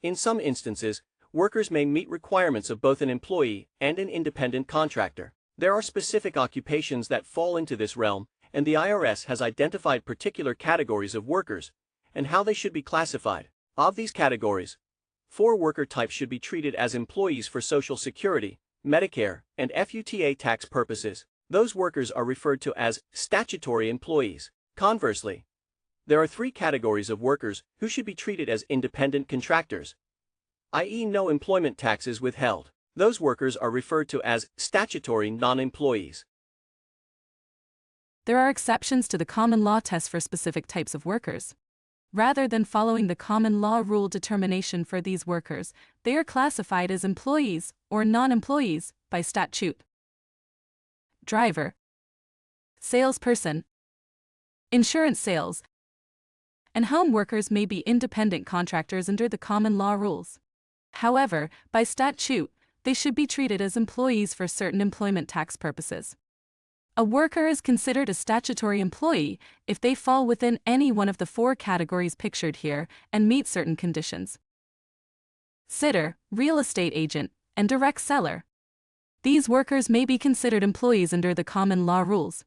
In some instances, workers may meet requirements of both an employee and an independent contractor. There are specific occupations that fall into this realm, and the IRS has identified particular categories of workers and how they should be classified. Of these categories, 4 worker types should be treated as employees for Social Security, Medicare, and FUTA tax purposes. Those workers are referred to as statutory employees. Conversely, there are 3 categories of workers who should be treated as independent contractors, i.e., no employment taxes withheld. Those workers are referred to as statutory non-employees. There are exceptions to the common law test for specific types of workers. Rather than following the common law rule determination for these workers, they are classified as employees or non-employees by statute. Driver, salesperson, insurance sales, and home workers may be independent contractors under the common law rules. However, by statute, they should be treated as employees for certain employment tax purposes. A worker is considered a statutory employee if they fall within any one of the 4 categories pictured here and meet certain conditions. Sitter, real estate agent, and direct seller. These workers may be considered employees under the common law rules.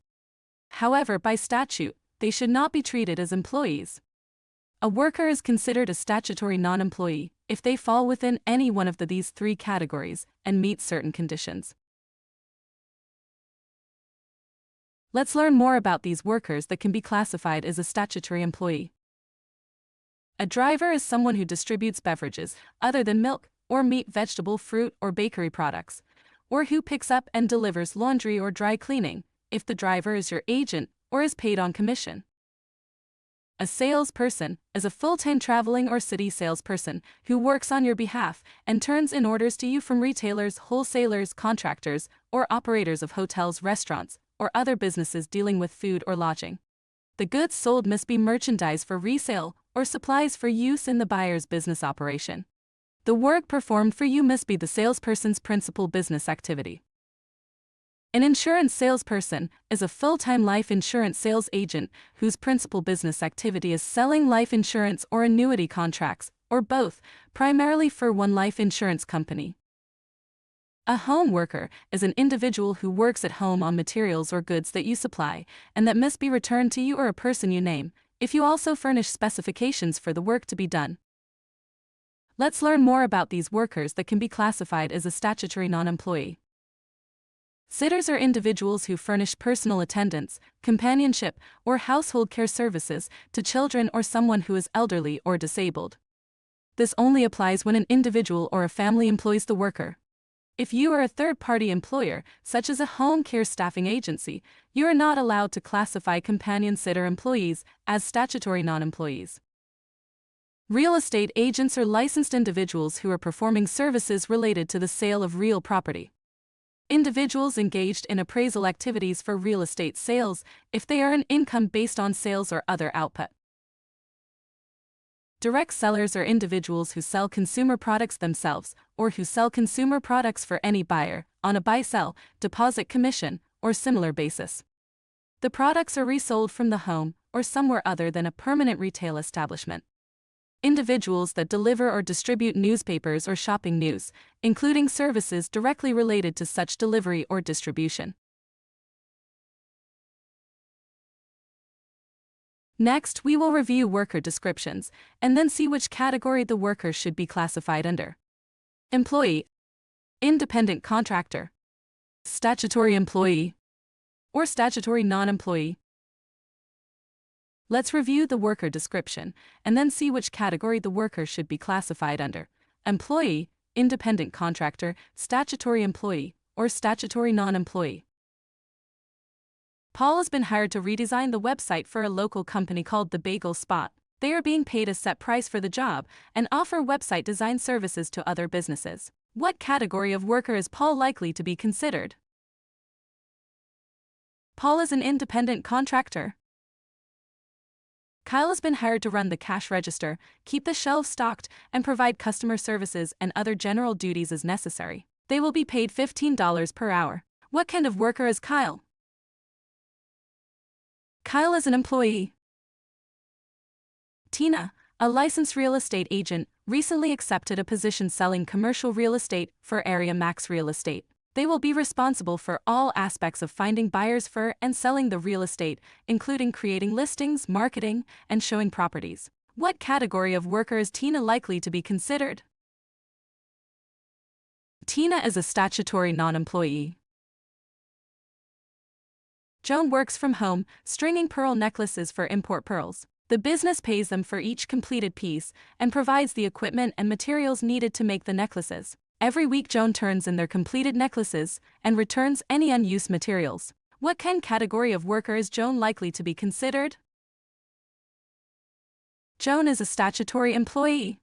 However, by statute, they should not be treated as employees. A worker is considered a statutory non-employee if they fall within any one of these 3 categories and meet certain conditions. Let's learn more about these workers that can be classified as a statutory employee. A driver is someone who distributes beverages other than milk or meat, vegetable, fruit, or bakery products, or who picks up and delivers laundry or dry cleaning, if the driver is your agent or is paid on commission. A salesperson is a full-time traveling or city salesperson who works on your behalf and turns in orders to you from retailers, wholesalers, contractors, or operators of hotels, restaurants, or other businesses dealing with food or lodging. The goods sold must be merchandise for resale or supplies for use in the buyer's business operation. The work performed for you must be the salesperson's principal business activity. An insurance salesperson is a full-time life insurance sales agent whose principal business activity is selling life insurance or annuity contracts, or both, primarily for one life insurance company. A home worker is an individual who works at home on materials or goods that you supply, and that must be returned to you or a person you name, if you also furnish specifications for the work to be done. Let's learn more about these workers that can be classified as a statutory non-employee. Sitters are individuals who furnish personal attendance, companionship, or household care services to children or someone who is elderly or disabled. This only applies when an individual or a family employs the worker. If you are a third-party employer, such as a home care staffing agency, you are not allowed to classify companion sitter employees as statutory non-employees. Real estate agents are licensed individuals who are performing services related to the sale of real property. Individuals engaged in appraisal activities for real estate sales if they earn income based on sales or other output. Direct sellers are individuals who sell consumer products themselves or who sell consumer products for any buyer on a buy-sell, deposit commission, or similar basis. The products are resold from the home or somewhere other than a permanent retail establishment. Individuals that deliver or distribute newspapers or shopping news, including services directly related to such delivery or distribution. Next, we will review worker descriptions, and then see which category the worker should be classified under. Employee, independent contractor, statutory employee, or statutory non-employee. Let's review the worker description, and then see which category the worker should be classified under. Employee, independent contractor, statutory employee, or statutory non-employee. Paul has been hired to redesign the website for a local company called The Bagel Spot. They are being paid a set price for the job and offer website design services to other businesses. What category of worker is Paul likely to be considered? Paul is an independent contractor. Kyle has been hired to run the cash register, keep the shelves stocked, and provide customer services and other general duties as necessary. They will be paid $15 per hour. What kind of worker is Kyle? Kyle is an employee. Tina, a licensed real estate agent, recently accepted a position selling commercial real estate for Area Max Real Estate. They will be responsible for all aspects of finding buyers for and selling the real estate, including creating listings, marketing, and showing properties. What category of worker is Tina likely to be considered? Tina is a statutory non-employee. Joan works from home, stringing pearl necklaces for Import Pearls. The business pays them for each completed piece and provides the equipment and materials needed to make the necklaces. Every week Joan turns in their completed necklaces and returns any unused materials. What category of worker is Joan likely to be considered? Joan is a statutory employee.